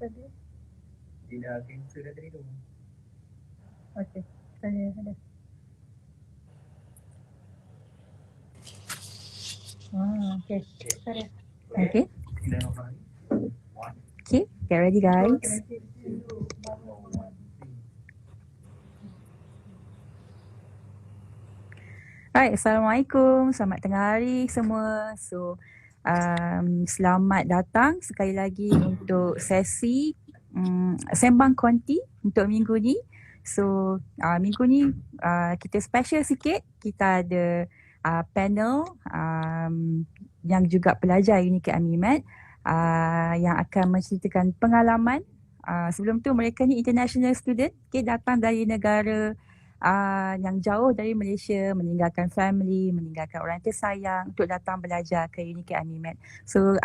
tadi? Dia cancel dah tadi tu. Okey, tanya ada. Okay. Sorry. Okay. Okay, get ready guys. Alright, Assalamualaikum. Selamat tengah hari semua. So, selamat datang sekali lagi untuk sesi Sembang Konti untuk minggu ni. So, minggu ni kita special sikit. Kita ada panel yang juga pelajar UNIKED AMIMED yang akan menceritakan pengalaman. Sebelum tu mereka ni international student, datang dari negara yang jauh dari Malaysia, meninggalkan family, meninggalkan orang tersayang untuk datang belajar ke UNIKED AMIMED. So,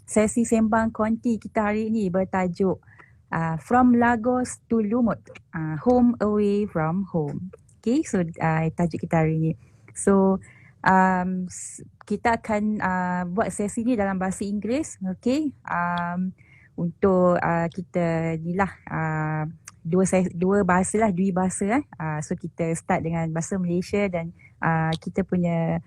sesi sembang konti kita hari ini bertajuk From Lagos to Lumut, Home Away from Home. Okay, so tajuk kita hari ini. So, kita akan buat sesi ni dalam bahasa Inggeris, okay. Untuk kita ni lah dua bahasa lah, dua bahasa. So kita start dengan bahasa Malaysia dan kita punya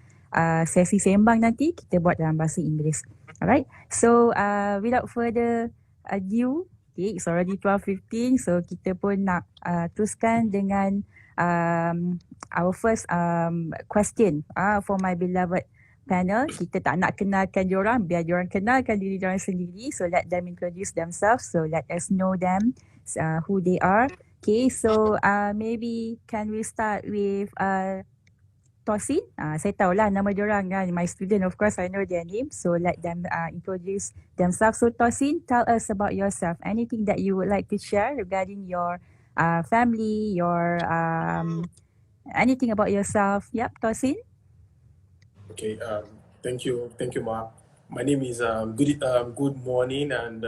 sesi sembang nanti kita buat dalam bahasa Inggeris. Alright, so without further ado, okay, it's already 12:15, so kita pun nak teruskan dengan our first question for my beloved panel. Kita tak nak kenalkan diorang, biar diorang kenalkan diri diorang sendiri. So let them introduce themselves, so let us know them, who they are. Okay, so maybe can we start with Tosin? Saya tahulah nama diorang kan, my student, of course I know their name. So let them introduce themselves. So Tosin, tell us about yourself. Anything that you would like to share regarding your family, your anything about yourself. Yep, Tosin. Okay, thank you, Mark. My name is good morning and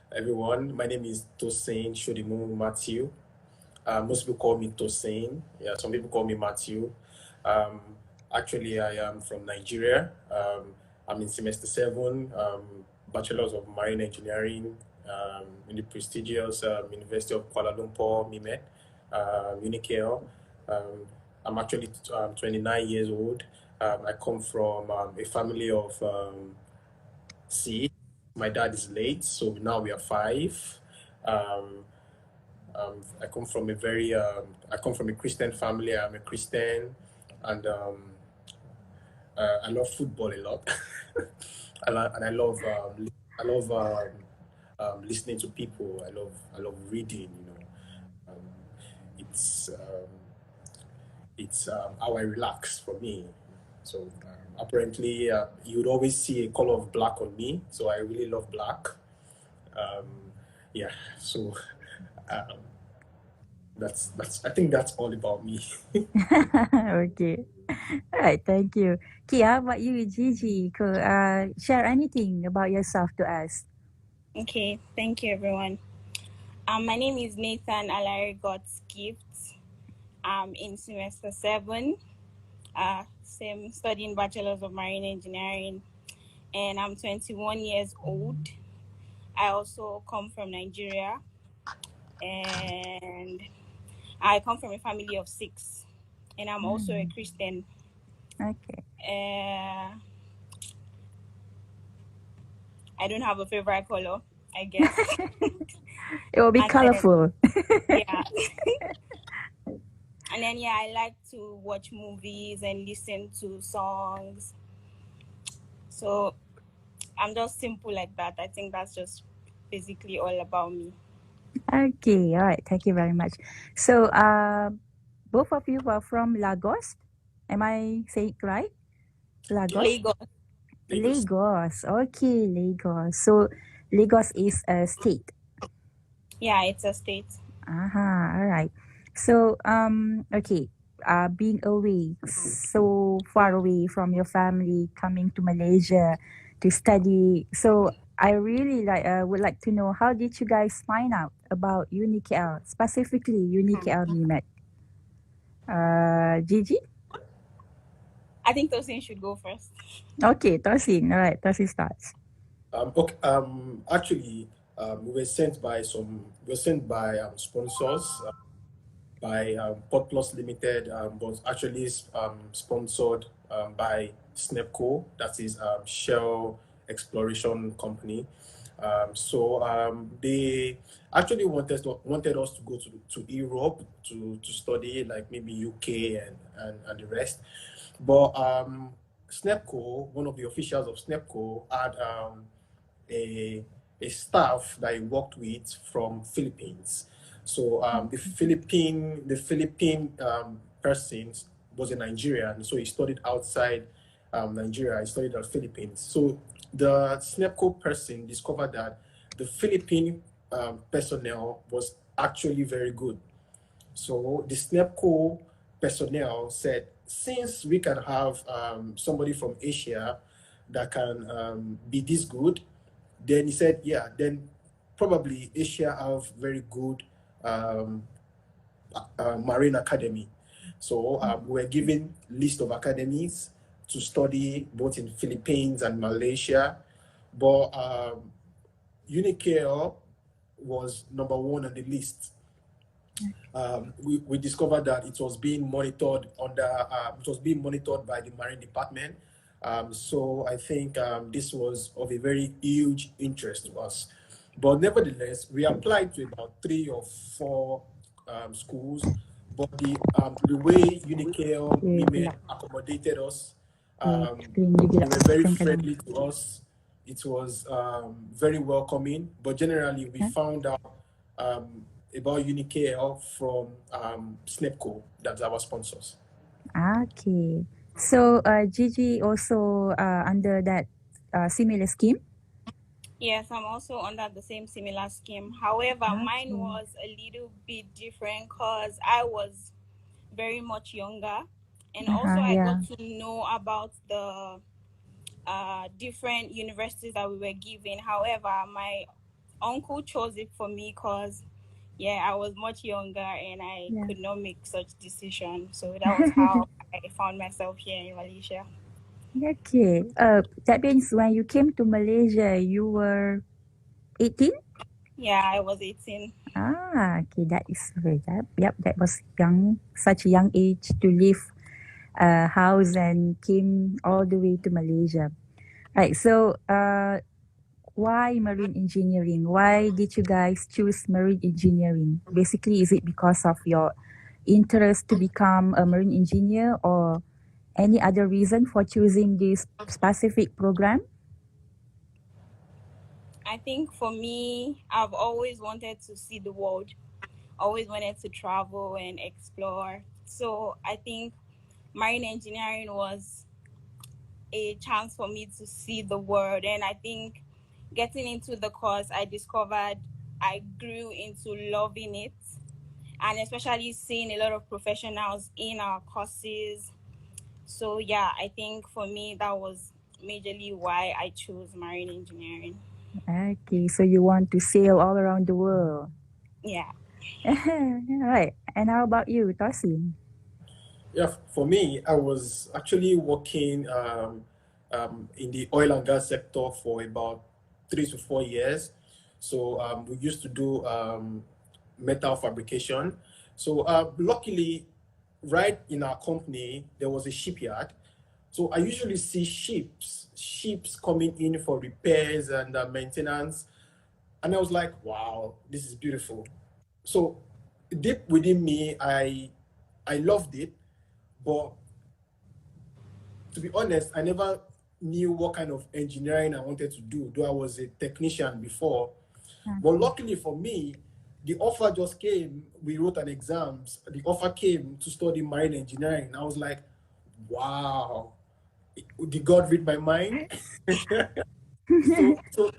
everyone. My name is Tosin Shodimu Matthew. Most people call me Tosin. Yeah, some people call me Matthew. Actually, I am from Nigeria. I'm in semester 7, Bachelor's of Marine Engineering in the prestigious University of Kuala Lumpur, MIMED, UNIKEL. I'm actually 29 years old. I come from a family of 6. My dad is late, so now we are 5. I come from a Christian family. I'm a Christian, and I love football a lot. I love listening to people. I love reading. You know, it's how I relax for me. So apparently you would always see a color of black on me. So I really love black. Yeah. So that's I think that's all about me. Okay. Alright, thank you. Okay, how about you, Gigi? Share anything about yourself to us. Okay, thank you everyone. My name is Nathan Alari God's Gift. I'm in semester 7, same studying Bachelor's of Marine Engineering, and I'm 21 years old. I also come from Nigeria, and I come from a family of 6, and I'm also a Christian. Okay. I don't have a favorite color, I guess. It will be colorful. Yeah. And then, yeah, I like to watch movies and listen to songs. So I'm just simple like that. I think that's just basically all about me. Okay, all right. Thank you very much. So, both of you are from Lagos. Am I saying it right? Lagos. Lagos. Okay, Lagos. So, Lagos is a state. Yeah, it's a state. All right. So, okay, being away, so far away from your family, coming to Malaysia to study. So, I really would like to know, how did you guys find out about UNIKEL, specifically UNIKEL MIMED? Gigi? I think Tosin should go first. Okay, Tosin. All right, Tosin starts. Okay. Actually, We were sent by sponsors, by Port Plus Limited, was actually sponsored by SNEPCO, that is Shell Exploration Company. They actually wanted us to go to Europe to study, like maybe UK and the rest. But SNEPCO, one of the officials of SNEPCO, had a staff that he worked with from Philippines. So the Philippine person was a Nigerian, so he studied outside Nigeria. He studied at Philippines. So the SNEPCO person discovered that the Philippine personnel was actually very good. So the SNEPCO personnel said, since we can have somebody from Asia that can be this good, then he said, yeah, then probably Asia have very good marine academy. So we were given list of academies to study both in Philippines and Malaysia, but UniKL was number one on the list. We discovered that it was being monitored by the Marine Department. So I think this was of a very huge interest to us. But nevertheless, we applied to about 3 or 4 schools. But the way UniKL women accommodated us, they were very friendly to us. It was very welcoming. But generally, we found out about UniKL from SNEPCO, that's our sponsors. Okay. So Gigi also under that similar scheme? Yes, I'm also under the same similar scheme. However, mine was a little bit different because I was very much younger. And also I got to know about the different universities that we were given. However, my uncle chose it for me because I was much younger and I could not make such decision. So that was how I found myself here in Malaysia. Okay. That means when you came to Malaysia, you were 18? Yeah, I was 18. Okay, that is very that was such a young age to leave house and came all the way to Malaysia. Right. So why marine engineering? Why did you guys choose marine engineering? Basically, is it because of your interest to become a marine engineer or any other reason for choosing this specific program? I think for me, I've always wanted to see the world, always wanted to travel and explore. So I think marine engineering was a chance for me to see the world. And I think getting into the course, I discovered I grew into loving it. And especially seeing a lot of professionals in our courses. So I think for me, that was majorly why I chose marine engineering. Okay, so you want to sail all around the world. Yeah. Right. And how about you, Tosin? Yeah, for me, I was actually working in the oil and gas sector for about 3 to 4 years. So we used to do metal fabrication. So luckily, right in our company, there was a shipyard. So I usually see ships coming in for repairs and maintenance. And I was like, wow, this is beautiful. So deep within me, I loved it. But to be honest, I never knew what kind of engineering I wanted to do, though I was a technician before. But luckily for me, the offer just came. We wrote an exams. The offer came to study marine engineering. I was like, wow, did God read my mind? so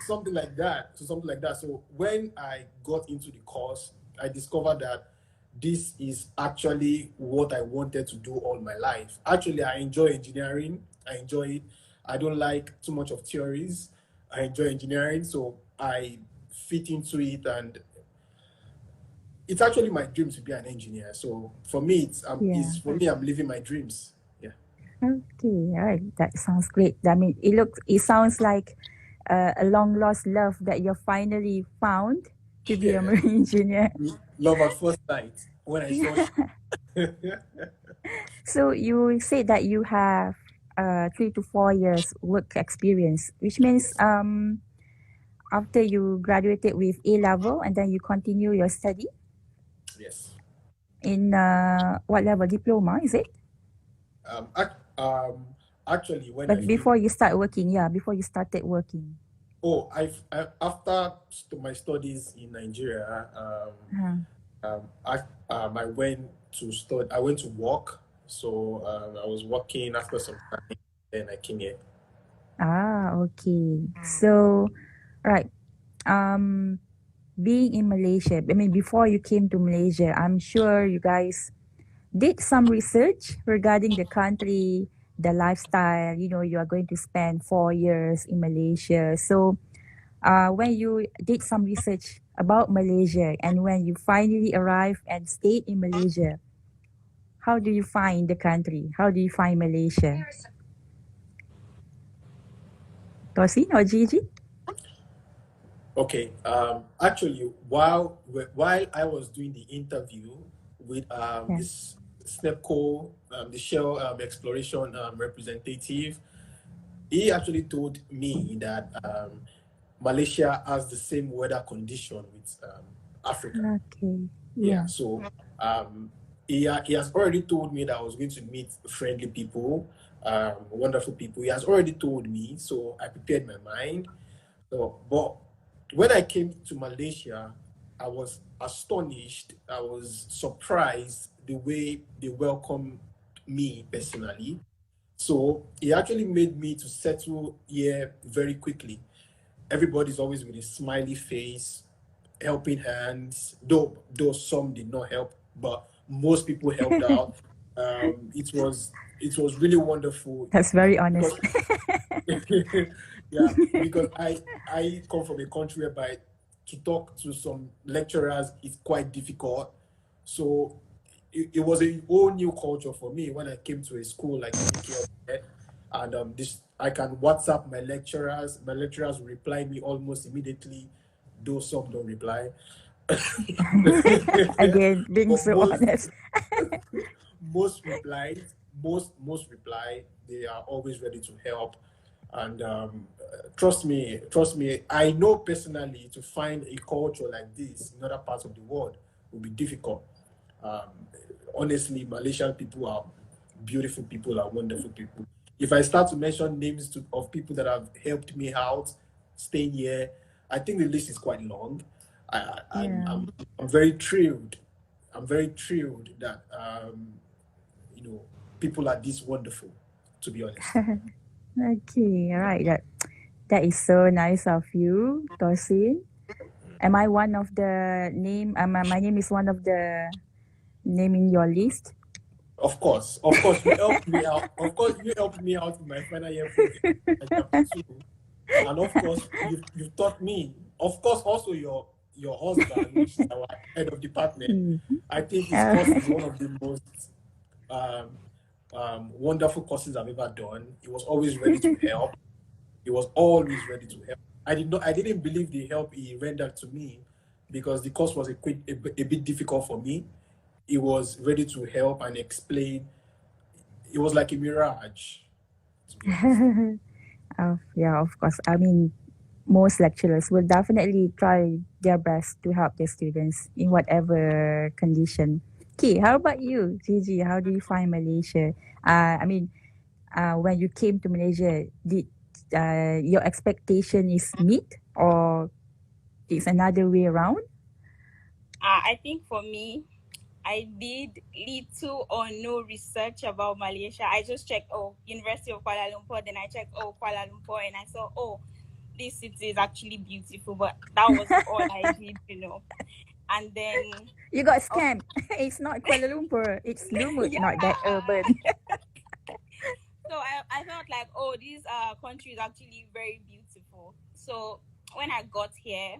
something like that. So when I got into the course, I discovered that this is actually what I wanted to do all my life. Actually, I enjoy engineering. I enjoy it. I don't like too much of theories. I enjoy engineering, so I fit into it, and it's actually my dream to be an engineer. So for me, I'm living my dreams. Yeah. Okay, all right. That sounds great. I mean, it sounds like a long lost love that you finally found to be a Yeah. marine engineer. Love at first sight when I saw So you said that you have 3 to 4 years work experience, which means after you graduated with A level and then you continue your study Yes. in what level? Diploma, is it? Actually, when I But before you start working, before you started working. after my studies in Nigeria, I went to study. I went to work. So I was working after some time, then I came here. Okay. So, right. Being in Malaysia, I mean, before you came to Malaysia, I'm sure you guys did some research regarding the country, the lifestyle. You know, you are going to spend 4 years in Malaysia. So, when you did some research about Malaysia and when you finally arrived and stayed in Malaysia, how do you find the country? How do you find Malaysia? Tosin or Gigi? Okay. Actually, while I was doing the interview with this SNEPCO, the Shell exploration representative, he actually told me that Malaysia has the same weather condition with Africa. Okay. Yeah. So he has already told me that I was going to meet friendly people, wonderful people. He has already told me, so I prepared my mind. So, but when I came to Malaysia, I was astonished. I was surprised the way they welcomed me personally. So it actually made me to settle here very quickly. Everybody's always with a smiley face, helping hands. Though some did not help, but most people helped out. It was really wonderful. That's very honest. Yeah, because I come from a country whereby to talk to some lecturers is quite difficult. So it was a whole new culture for me when I came to a school like UKLZ, and this I can WhatsApp my lecturers. My lecturers will reply me almost immediately, though some don't reply. Again, being But so honest. most replied. Most reply. They are always ready to help, and trust me. I know personally to find a culture like this in other parts of the world will be difficult. Honestly, Malaysian people are beautiful people, are wonderful people. If I start to mention names of people that have helped me out staying here, I think the list is quite long. I'm very thrilled. I'm very thrilled that people are this wonderful, to be honest. Okay, all right. That is so nice of you, Tosin. Am I one of the name? My name is one of the name in your list. Of course, you helped me out. Of course, you helped me out in my final year project, and of course, you taught me. Of course, also your husband, which is our head of department. I think his course is one of the most wonderful courses I've ever done. He was always ready to help. I didn't believe the help he rendered to me because the course was a bit difficult for me. He was ready to help and explain. It was like a mirage. Yeah, of course. I mean, most lecturers will definitely try their best to help their students in whatever condition. Okay, how about you, Gigi? How do you find Malaysia? When you came to Malaysia, did your expectation is meet or it's another way around? I think for me, I did little or no research about Malaysia. I just checked, University of Kuala Lumpur. Then I checked, Kuala Lumpur, and I saw, this city is actually beautiful. But that was all I did, And then you got scammed. It's not Kuala Lumpur. It's Lumut, not that urban. So I felt like, this country is actually very beautiful. So when I got here,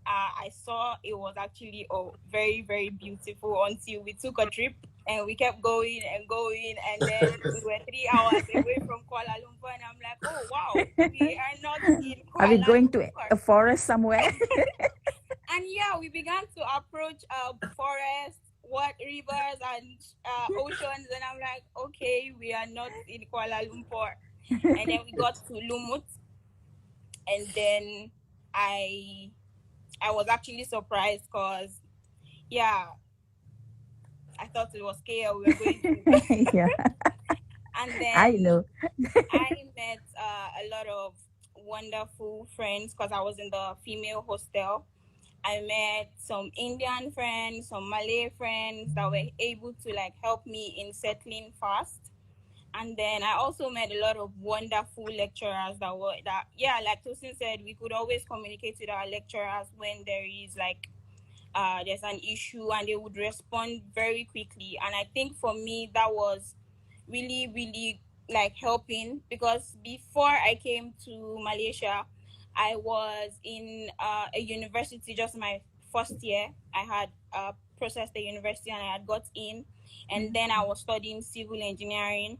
I saw it was actually very, very beautiful until we took a trip And we kept going and going, and then we were 3 hours away from Kuala Lumpur, and I'm like, oh wow, we are not in Kuala Are we going to Lumpur. a forest somewhere? And yeah, we began to approach forests, rivers, and oceans, and I'm like, okay, we are not in Kuala Lumpur. And then we got to Lumut, and then I was actually surprised because, yeah, I thought it was KL we were going to. Yeah, And then I know. I met a lot of wonderful friends because I was in the female hostel. I met some Indian friends, some Malay friends that were able to like help me in settling fast. And then I also met a lot of wonderful lecturers that like Tosin said, we could always communicate with our lecturers when there is like there's an issue, and they would respond very quickly. And I think for me that was really, really like helping, because before I came to Malaysia, I was in a university, just my first year. I had processed the university and I had got in, and then I was studying civil engineering,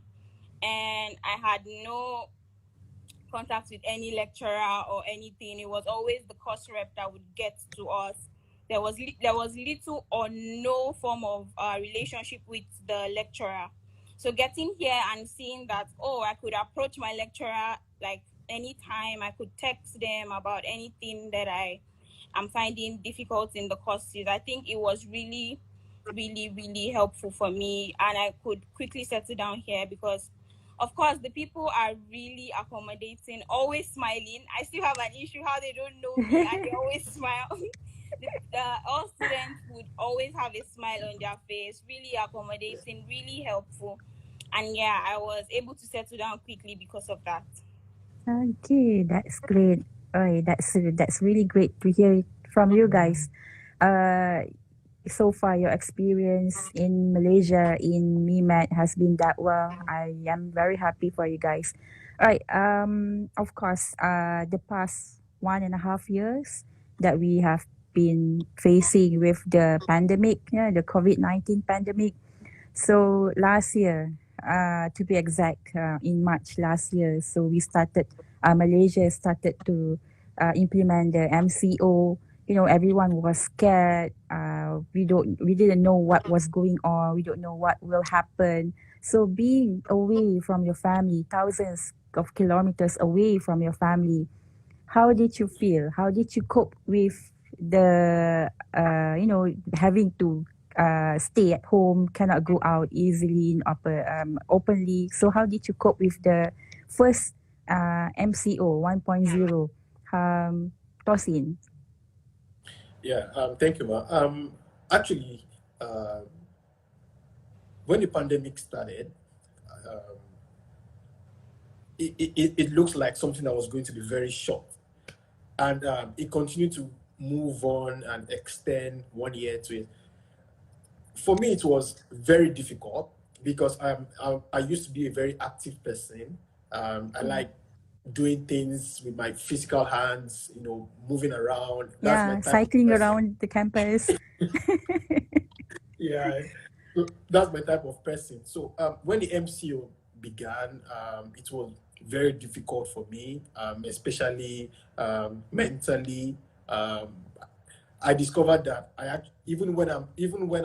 and I had no contact with any lecturer or anything. It was always the course rep that would get to us. There was little or no form of relationship with the lecturer. So getting here and seeing that, oh, I could approach my lecturer like anytime. I could text them about anything that I am finding difficult in the courses. I think it was really, really, really helpful for me, and I could quickly settle down here because, of course, the people are really accommodating, always smiling. I still have an issue how they don't know me and they always smile. All students would always have a smile on their face, really accommodating, really helpful. And yeah, I was able to settle down quickly because of that. Okay, that's great. That's really great to hear from you guys. So far, your experience in Malaysia in MEMAT has been that well. I am very happy for you guys. All right. Of course, the past 1.5 years that we have been facing with the pandemic, the COVID-19 pandemic. So last year, to be exact, in March last year, so Malaysia started to implement the MCO. Everyone was scared. We didn't know what was going on. We don't know what will happen. So being away from your family, thousands of kilometers away from your family, how did you feel? How did you cope with the having to stay at home, cannot go out easily openly? So how did you cope with the first MCO 1.0? Tosin. Yeah, thank you, Ma. Actually, when the pandemic started, it looks like something that was going to be very short. And it continued to move on and extend 1 year to it. For me, it was very difficult because I used to be a very active person. I like doing things with my physical hands, moving around. That's cycling around the campus. Yeah, so that's my type of person. So when the MCO began, it was very difficult for me, especially mentally. I discovered that even when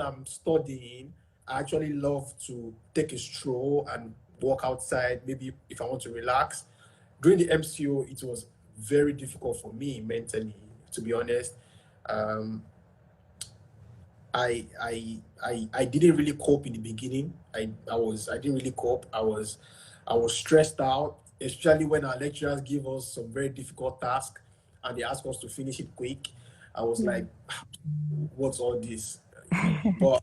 I'm studying, I actually love to take a stroll and walk outside. Maybe if I want to relax. During the MCO, it was very difficult for me mentally, to be honest. I didn't really cope in the beginning. I didn't really cope. I was stressed out, especially when our lecturers give us some very difficult tasks and they ask us to finish it quick. I was like, what's all this? But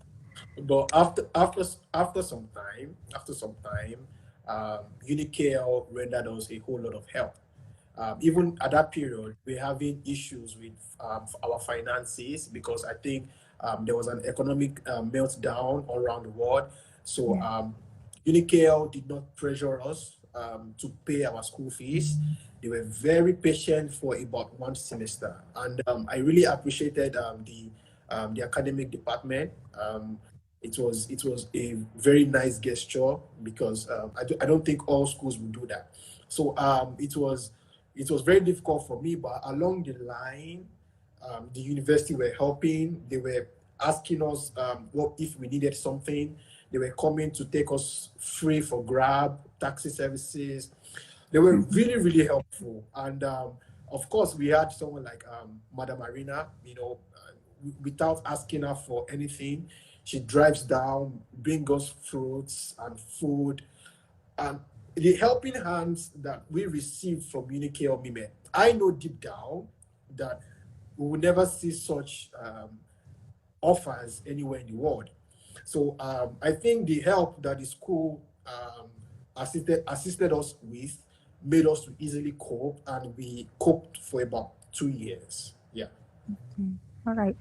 after some time, UniKL rendered us a whole lot of help. Even at that period, we're having issues with our finances because I think there was an economic meltdown all around the world. So UniKL did not pressure us to pay our school fees. They were very patient for about 1 semester. And I really appreciated the academic department. it was a very nice gesture because I don't think all schools would do that. So it was very difficult for me, but along the line, the university were helping. They were asking us what if we needed something. They were coming to take us free for Grab, taxi services. They were really, really helpful. And of course, we had someone like Madam Arena, you know, without asking her for anything. She drives down, brings us fruits and food. And the helping hands that we received from Unicare Mime, I know deep down that we will never see such offers anywhere in the world. So I think the help that the school assisted us with made us to easily cope, and we coped for about 2 years. Yeah. All right.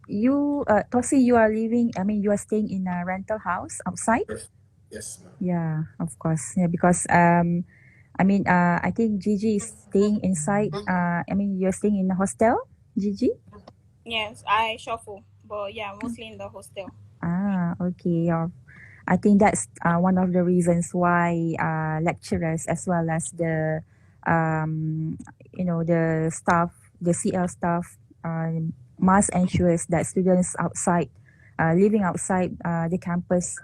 You, Tosi, you are living, I mean, you are staying in a rental house outside? Yes, ma'am. Yeah, of course. Yeah, because I mean, I think Gigi is staying inside. I mean, you're staying in a hostel, Gigi? Yes, I shuffle, but yeah, mostly in the hostel. Ah, okay. I think that's one of the reasons why lecturers as well as the you know, the staff, the CL staff, must ensure that students outside, living outside the campus,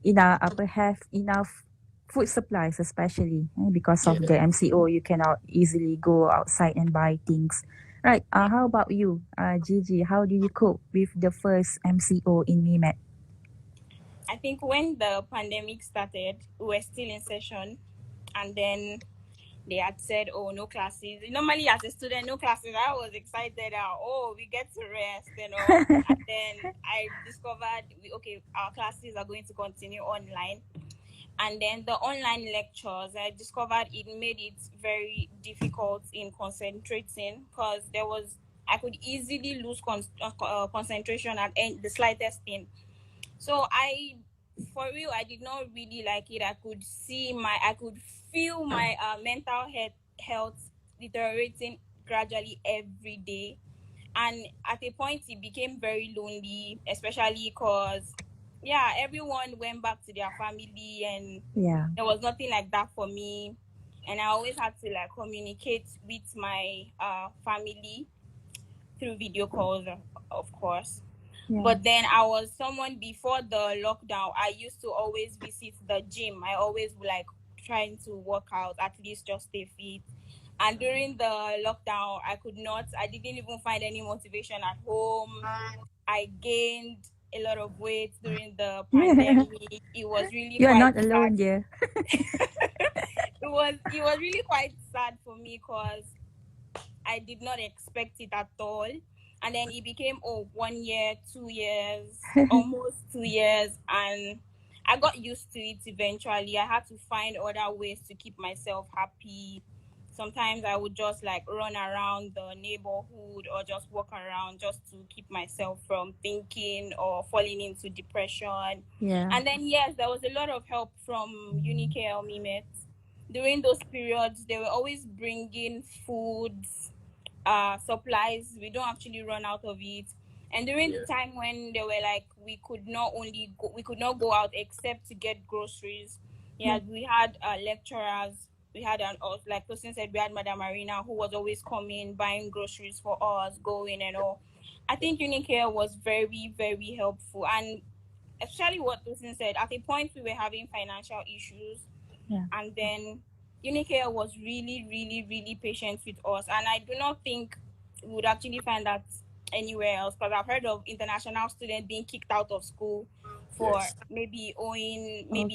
have enough food supplies, especially because of the MCO. You cannot easily go outside and buy things. Right. How about you, Gigi? How do you cope with the first MCO in MIMET? I think when the pandemic started, we were still in session, and then they had said, oh, no classes. Normally, as a student, no classes. I was excited. Oh, we get to rest, you know. And then I discovered, our classes are going to continue online. And then the online lectures, I discovered it made it very difficult in concentrating, because I could easily lose concentration at the slightest thing. So for real, I did not really like it. I could feel my mental health deteriorating gradually every day. And at a point, it became very lonely, especially because, everyone went back to their family, and there was nothing like that for me. And I always had to communicate with my family through video calls, of course. Yeah. But then I was someone before the lockdown. I used to always visit the gym. I always trying to work out, at least just stay fit. And during the lockdown, I didn't even find any motivation at home. I gained a lot of weight during the pandemic. It was really You're not alone, dear. It was really quite sad for me, because I did not expect it at all. And then it became 1 year, 2 years, almost 2 years, and I got used to it eventually. I had to find other ways to keep myself happy. Sometimes I would just run around the neighborhood or just walk around just to keep myself from thinking or falling into depression. Yeah. And then, yes, there was a lot of help from Unicare Mimet. During those periods, they were always bringing foods, supplies. We don't actually run out of it. And during the time when they were we could not go out except to get groceries. Yeah, we had lecturers. We had like Tosin said, we had Madam Marina, who was always coming, buying groceries for us, going and all. I think Unicare was very, very helpful. And especially what Tosin said, at a point we were having financial issues. Yeah. And then Unicare was really, really, really patient with us. And I do not think we would actually find that anywhere else, because I've heard of international students being kicked out of school for maybe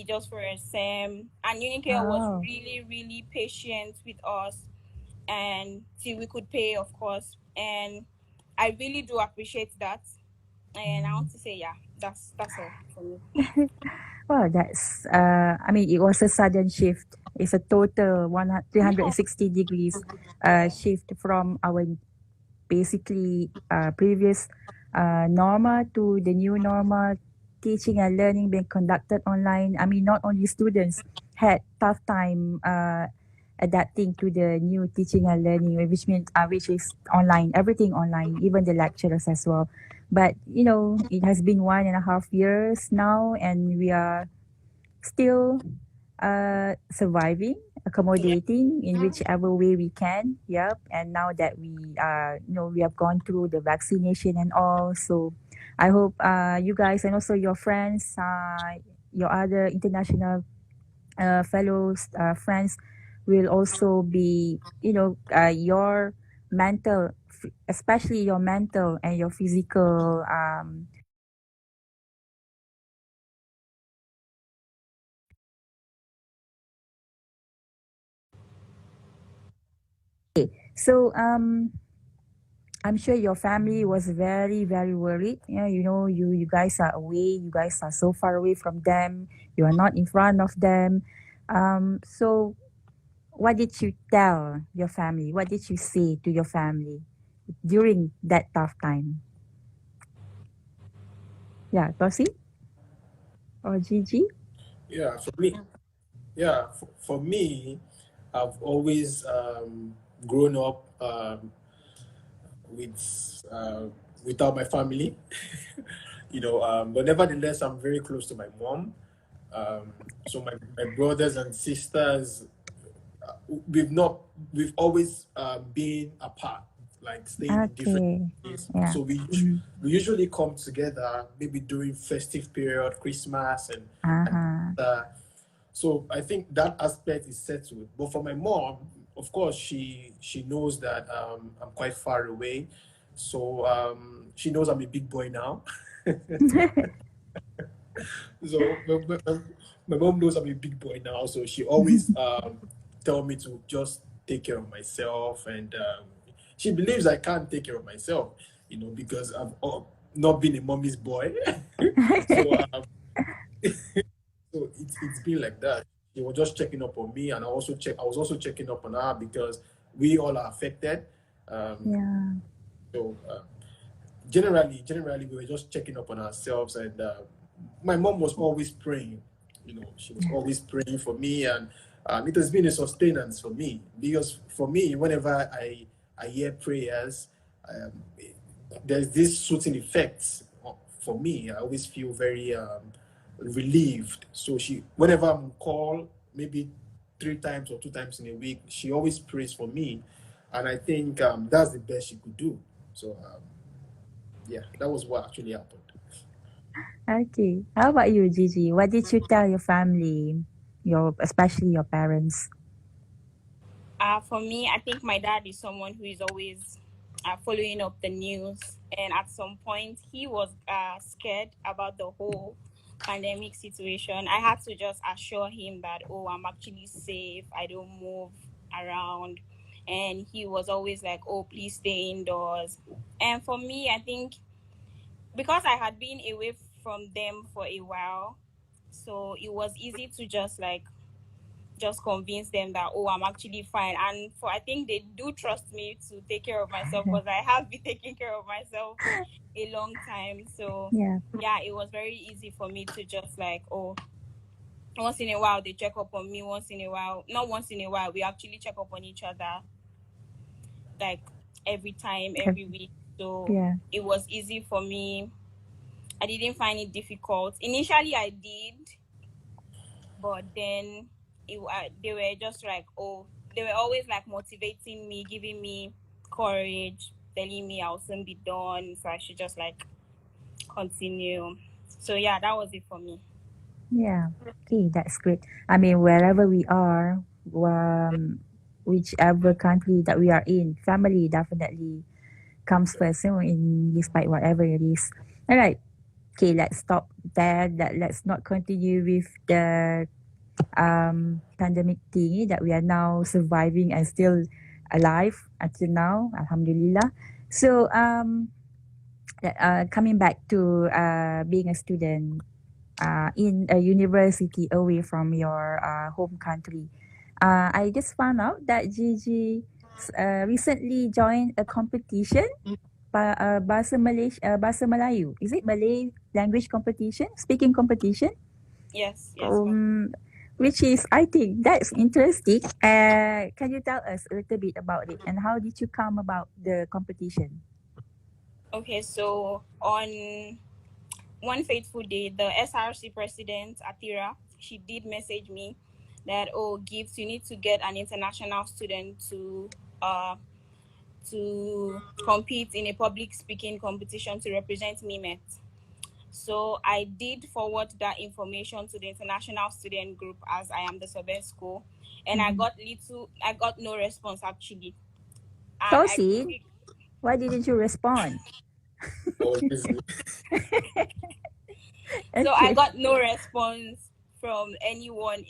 just for a SEM. And Unicare was really, really patient with us, and till we could pay, of course. And I really do appreciate that. And I want to say, that's all for me. Well, that's, I mean, it was a sudden shift. It's a total 360 degrees shift from our basically previous normal to the new normal. Teaching and learning being conducted online. I mean, not only students had tough time adapting to the new teaching and learning, which is online, everything online, even the lecturers as well. But it has been 1.5 years now, and we are still surviving, accommodating in whichever way we can. Yep. And now that we have gone through the vaccination and all, so I hope you guys and also your friends, your other international fellows, friends will also be, your mental, especially your mental and your physical so I'm sure your family was very, very worried. You guys are away. You guys are so far away from them. You are not in front of them. So what did you tell your family? What did you say to your family during that tough time? Yeah, Tosi or Gigi? Yeah, for me, I've always grown up with without my family, but nevertheless, I'm very close to my mom. So my brothers and sisters, we've always been apart, like staying in different Okay. places. Yeah. So we usually come together maybe during festive period, Christmas Uh-huh. so I think that aspect is settled. But for my mom, of course, she knows that I'm quite far away. So she knows I'm a big boy now. So my mom knows I'm a big boy now. So she always tell me to just take care of myself. And she believes I can't take care of myself, because I've not been a mommy's boy. So so it's been like that. She was just checking up on me, and I was also checking up on her because we all are affected. Yeah. So generally, we were just checking up on ourselves, and my mom was always praying. She was always praying for me, and it has been a sustenance for me because for me, whenever I hear prayers, um, there's this soothing effect for me. I always feel very relieved. So whenever I'm on call, maybe 3 times or 2 times in a week, she always prays for me, and I think that's the best she could do. So yeah, that was what actually happened. Okay. How about you, Gigi? What did you tell your family, especially your parents? For me, I think my dad is someone who is always following up the news. And at some point, he was scared about the whole pandemic situation. I had to just assure him that, I'm actually safe. I don't move around. And he was always like, please stay indoors. And for me, I think because I had been away from them for a while, so it was easy to just convince them that I'm actually fine. And I think they do trust me to take care of myself because I have been taking care of myself a long time. So Yeah. it was very easy for me to just once in a while they check up on me, not once in a while, we actually check up on each other like every time, every week. So Yeah. it was easy for me. I didn't find it difficult. Initially I did, but then they were just like, they were always like motivating me, giving me courage, telling me I'll soon be done, so I should just continue. So yeah, that was it for me. Yeah. Okay, that's great. I mean, wherever we are, whichever country that we are in, family definitely comes first, despite whatever it is. All right. Okay, let's stop there. Let's not continue with the pandemic thing that we are now surviving and still alive until now. Alhamdulillah. So coming back to being a student in a university away from your home country. I just found out that Gigi recently joined a competition, Bahasa Bahasa Melayu. Is it Malay language competition, speaking competition? Yes. Which is, I think that's interesting. Can you tell us a little bit about it and how did you come about the competition? Okay, so on one fateful day, the SRC president, Atira, she did message me that, oh, Gift, you need to get an international student to compete in a public speaking competition to represent MIMET. So I did forward that information to the international student group, as I am the Sobesco, and I got no response actually. And Tosi, why didn't you respond? So I got no response from anyone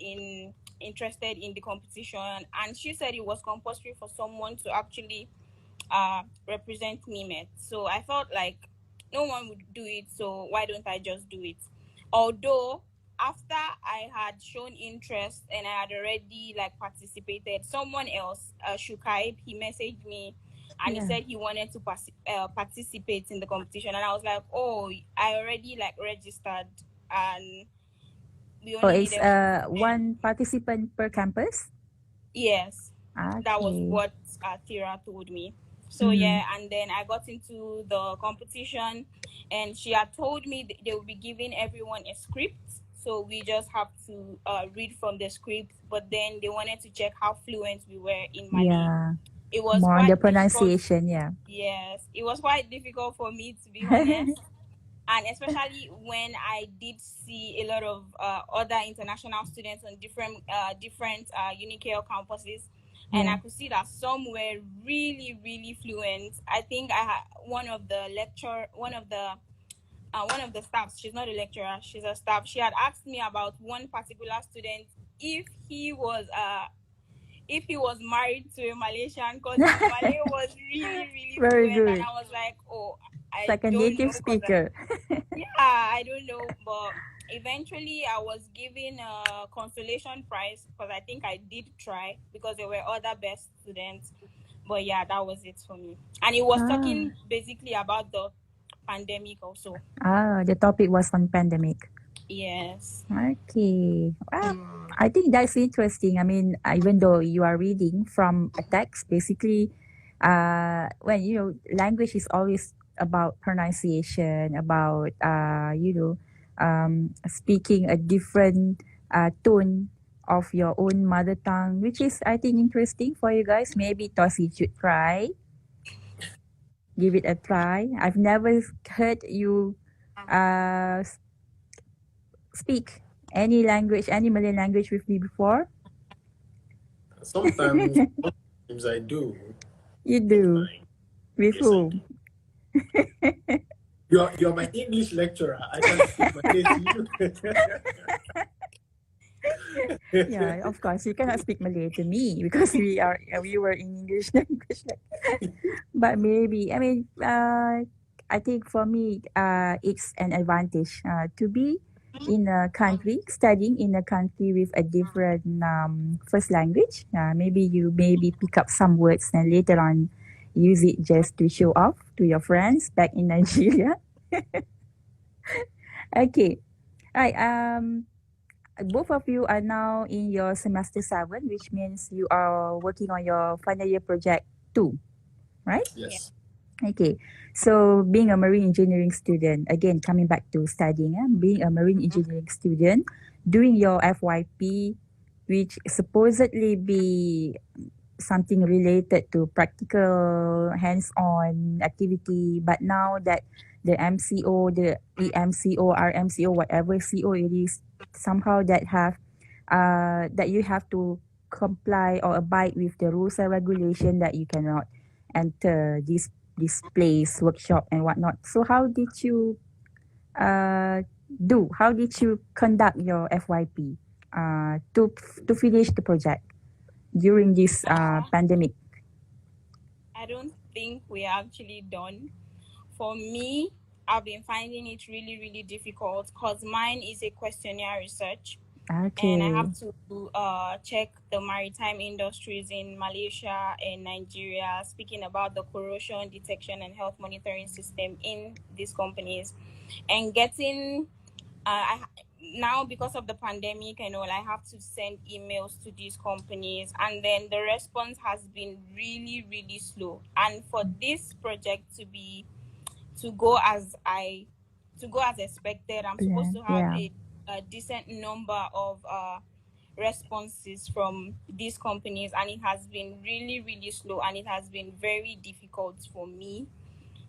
interested in the competition, and she said it was compulsory for someone to actually represent MIMET. So I felt like no one would do it, so why don't I just do it? Although after I had shown interest and I had already participated, someone else, Shukaib, he messaged me and he said he wanted to participate in the competition, and I was like, oh, I already registered, and we only it's one participant per campus? Yes. Okay. That was what Tira told me. So yeah, and then I got into the competition, and she had told me they will be giving everyone a script, so we just have to read from the script. But then they wanted to check how fluent we were in Mali. Yeah. It was more quite the pronunciation, difficult. Yes, it was quite difficult for me, to be honest. And especially when I did see a lot of other international students on different Unicare campuses, and I could see that some were really, really fluent. I think I had one of the staffs. She's not a lecturer; she's a staff. She had asked me about one particular student if he was married to a Malaysian, because his Malay was really, really very fluent, good. and I was like, oh, I like a don't native know, speaker. I don't know, but eventually I was given a consolation prize because I think I did try, because there were other best students. But yeah, that was it for me. And it was talking basically about the pandemic also. The topic was on pandemic. Yes. Okay. Well, I think that's interesting. I mean, even though you are reading from a text, basically, when language is always about pronunciation, about speaking a different tone of your own mother tongue, which is, I think, interesting for you guys. Maybe Tosi should try. Give it a try. I've never heard you speak any language, any Malay language with me before. Sometimes I do. You do? With Yes, whom? You're my English lecturer. I can speak Malay to you. Yeah, of course. You cannot speak Malay to me because we were in English language. But maybe, I mean, I think for me, it's an advantage to be in a country, studying in a country with a different first language. Maybe you pick up some words and later on use it just to show off to your friends back in Nigeria. Okay. Right. Both of you are now in your semester 7, which means you are working on your final year project 2, right? Yes. Okay. So being a marine engineering student, again, coming back to studying, being a marine engineering student, doing your FYP, which supposedly be something related to practical hands-on activity, but now that the MCO, the EMCO, RMCO, whatever CO it is, somehow that you have to comply or abide with the rules and regulation that you cannot enter this place, workshop and whatnot. So how did you how did you conduct your FYP to finish the project during this pandemic? I don't think we are actually done. For me, I've been finding it really, really difficult because mine is a questionnaire research. Okay. And I have to check the maritime industries in Malaysia and Nigeria, speaking about the corrosion detection and health monitoring system in these companies. And getting, now because of the pandemic and all, I have to send emails to these companies, and then the response has been really, really slow. And for this project to be to go as expected. I'm supposed to have Yeah. a decent number of responses from these companies, and it has been really, really slow, and it has been very difficult for me.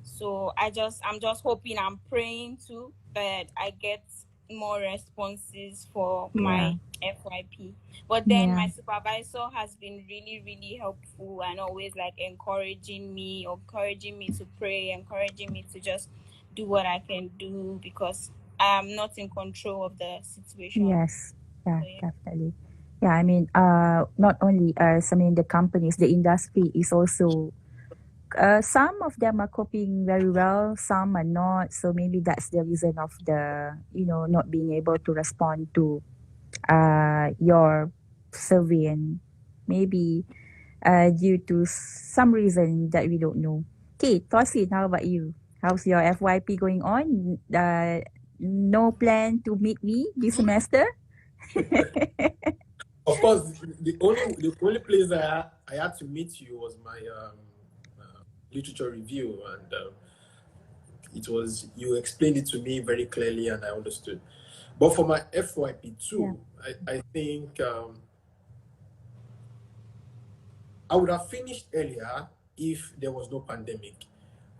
So I'm just hoping, I'm praying too, that I get more responses for my FYP. But then my supervisor has been really, really helpful, and always like encouraging me to pray, encouraging me to just do what I can do, because I am not in control of the situation. Yes. Yeah, So, yeah. definitely. Yeah, I mean, not only us, I mean, the companies, the industry is also, some of them are coping very well, some are not. So maybe that's the reason of the, not being able to respond to your survey, and maybe due to some reason that we don't know. Okay, Tosin, how about you? How's your FYP going on? No plan to meet me this semester? Of course, the only place I had to meet you was my literature review, and you explained it to me very clearly, and I understood. But for my FYP2, I think I would have finished earlier if there was no pandemic.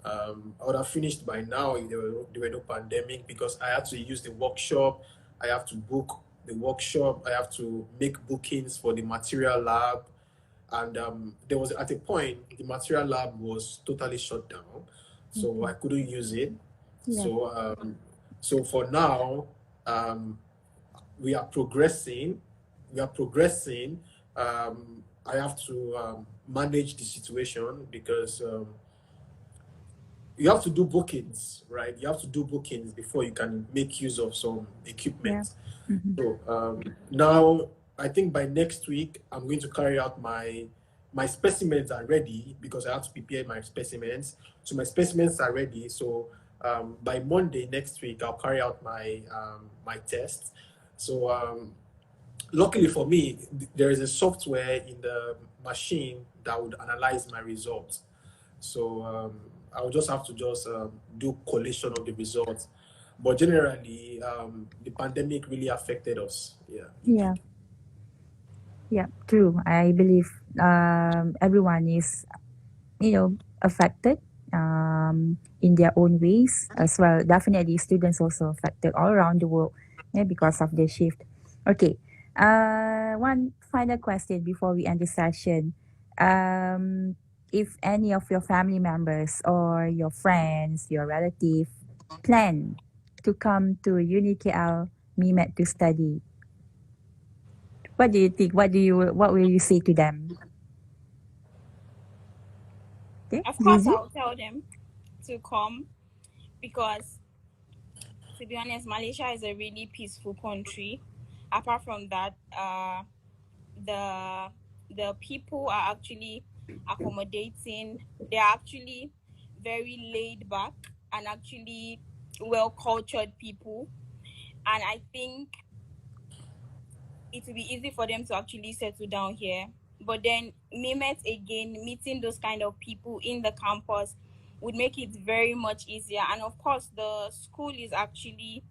I would have finished by now if there were no pandemic, because I had to use the workshop. I have to book the workshop. I have to make bookings for the material lab. And there was, at a point, the material lab was totally shut down. So I couldn't use it. Yeah. So for now, we are progressing. I have to manage the situation, because you have to do bookings, right? You have to do bookings before you can make use of some equipment. Yeah. So now, I think by next week, I'm going to carry out my specimens are ready, because I have to prepare my specimens. So my specimens are ready. So by Monday next week, I'll carry out my my tests. So luckily for me, there is a software in the machine that would analyze my results. So I will just have to do collation of the results. But generally, the pandemic really affected us. Yeah. Yeah, true. I believe everyone is, affected in their own ways as well. Definitely, students also affected all around the world, because of the shift. Okay. One final question before we end the session. If any of your family members or your friends, your relative plan to come to UniKL MIMET to study, what do you think? What will you say to them? Okay, of course, Gigi? I'll tell them to come, because, to be honest, Malaysia is a really peaceful country. Apart from that, the people are actually accommodating. They're actually very laid back and actually well-cultured people. And I think it will be easy for them to actually settle down here. But then MIMET, again, meeting those kind of people in the campus would make it very much easier. And of course, the school is actually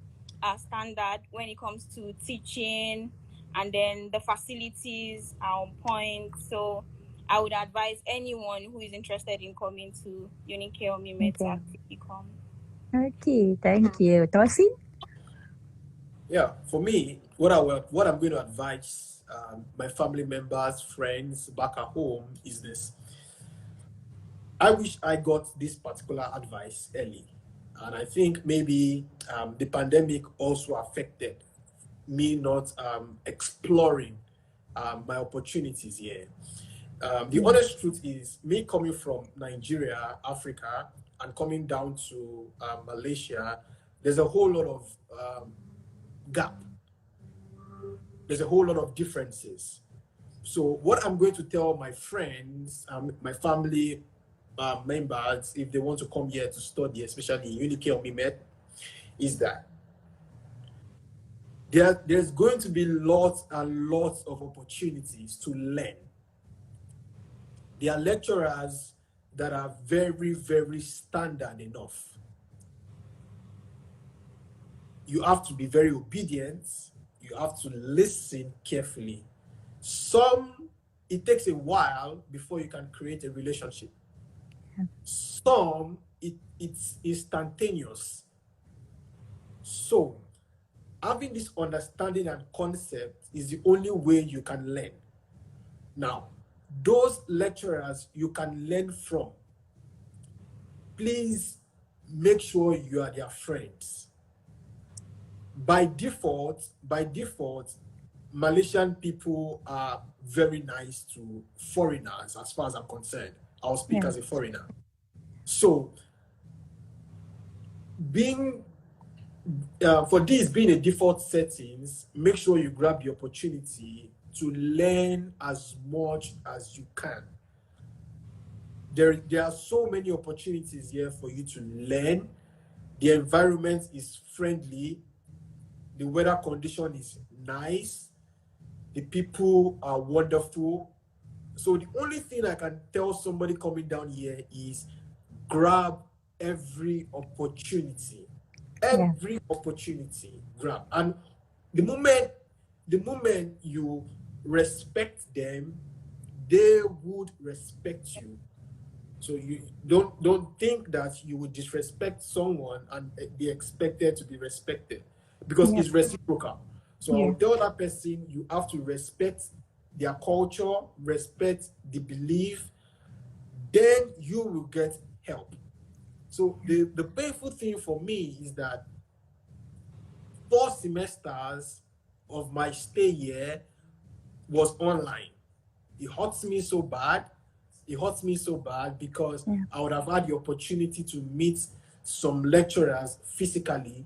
standard when it comes to teaching, and then the facilities are on point. So I would advise anyone who is interested in coming to UniKL MIMET to actually come. Okay, thank you. Tosin? Yeah, for me, what I'm going to advise my family members, friends back at home is this. I wish I got this particular advice early. And I think maybe the pandemic also affected me not exploring my opportunities here. The honest truth is, me coming from Nigeria, Africa, and coming down to Malaysia, there's a whole lot of gap. There's a whole lot of differences. So what I'm going to tell my friends, my family members, if they want to come here to study, especially in UniKL MIMET, is that there's going to be lots and lots of opportunities to learn. There are lecturers that are very, very standard enough. you have to be very obedient. You have to listen carefully. It takes a while before you can create a relationship. Some, it's instantaneous. So, having this understanding and concept is the only way you can learn. Now, those lecturers you can learn from, please make sure you are their friends. By default, Malaysian people are very nice to foreigners, as far as I'm concerned. I'll speak as a foreigner. So, for this being a default settings, make sure you grab the opportunity to learn as much as you can. There are so many opportunities here for you to learn. The environment is friendly. The weather condition is nice. The people are wonderful. So the only thing I can tell somebody coming down here is grab every opportunity. Every opportunity, grab. And the moment you respect them, they would respect you. So you don't think that you would disrespect someone and be expected to be respected, because it's reciprocal. So I'll tell that person, you have to respect their culture, respect the belief, then you will get help. So the painful thing for me is that 4 semesters of my stay here was online. It hurts me so bad. Because I would have had the opportunity to meet some lecturers physically,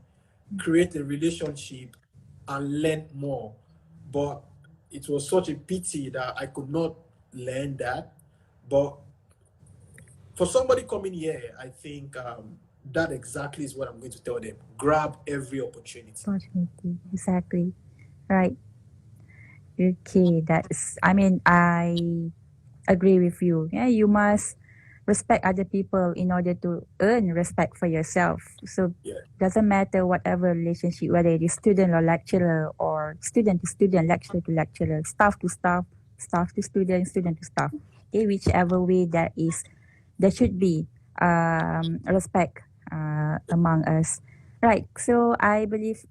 create a relationship, and learn more. But it was such a pity that I could not learn that. But for somebody coming here, I think that exactly is what I'm going to tell them. Grab every opportunity. Exactly. Right. Okay, I agree with you. Yeah, you must respect other people in order to earn respect for yourself. So doesn't matter whatever relationship, whether it is student or lecturer, or student to student, lecturer to lecturer, staff to staff, staff to student, student to staff. Okay, whichever way there should be respect among us. Right. So I believe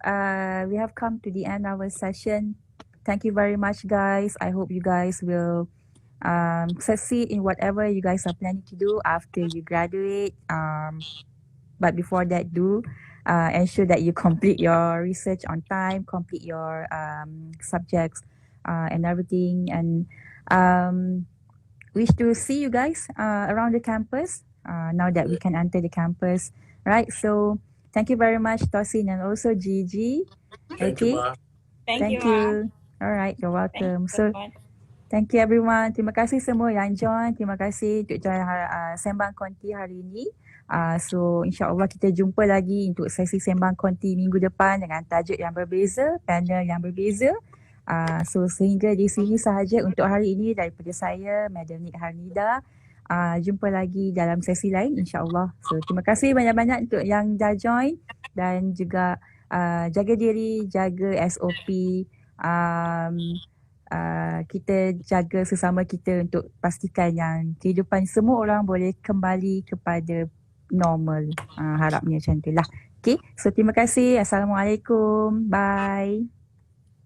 we have come to the end of our session. Thank you very much, guys. I hope you guys will succeed in whatever you guys are planning to do after you graduate. But before that, do ensure that you complete your research on time, complete your subjects and everything. And wish to see you guys around the campus now that we can enter the campus. Right. So thank you very much, Tosin, and also Gigi. Thank you, Ma. Thank you. All right, you're welcome. Thank you everyone. Terima kasih semua yang join. Terima kasih untuk join Sembang Konti hari ini. So insyaAllah kita jumpa lagi untuk sesi Sembang Konti minggu depan dengan tajuk yang berbeza, panel yang berbeza. So sehingga di sini sahaja untuk hari ini daripada saya, Madam Nik Harnida. Jumpa lagi dalam sesi lain insyaAllah. So terima kasih banyak-banyak untuk yang dah join, dan juga jaga diri, jaga SOP. Kita jaga sesama kita untuk pastikan yang kehidupan semua orang boleh kembali kepada normal. Harapnya macam tu lah. Okay, so terima kasih. Assalamualaikum. Bye.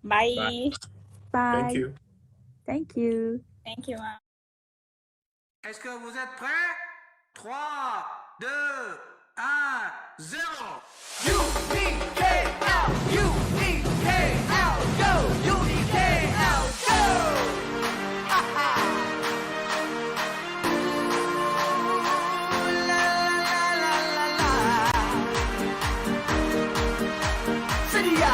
Bye. Thank you. Thank you. Thank you, Ma. Est-ce que vous êtes prêts? 3, 2, 1, 0. U-D-K-L, U-D-K-L, go! U-D-K-L, go! Ha-ha! La, la, la, la, la. Sedia!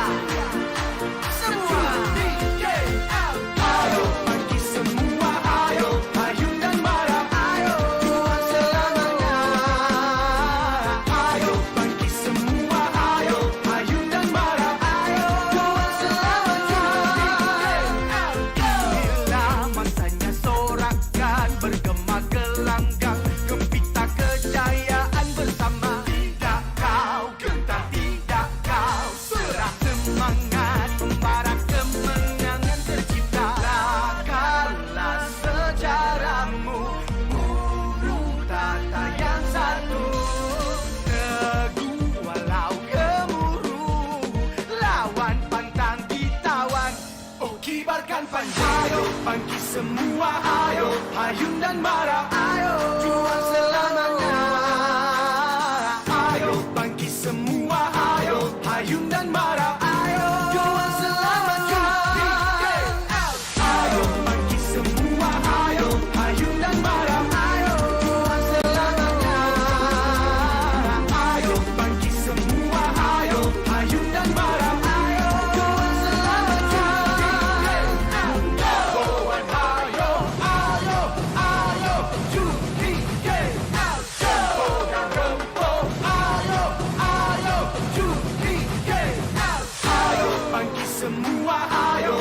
Semua! U-D-K-L, ayo bagi semua, ayo payung dan marah, ayo buat selamanya. Ayo bagi semua, ayo payung dan marah, ayo dan panjang. Ayo bangkit semua, ayo hayun dan marah. Ayo juang selamanya. Ayo bangkit semua, ayo hayun dan marah. Ayo juang selamanya. Ayo bangkit semua, ayo hayun dan marah. Ayo juang selamanya. Ayo bangkit semua, ayo hayun dan marah. Ayo juang selamanya. Kawan ayo, ayo, ayo, Jupike out. Tempo dan rempo, ayo, ayo, Jupike out. Ayo bangkit semua, ayo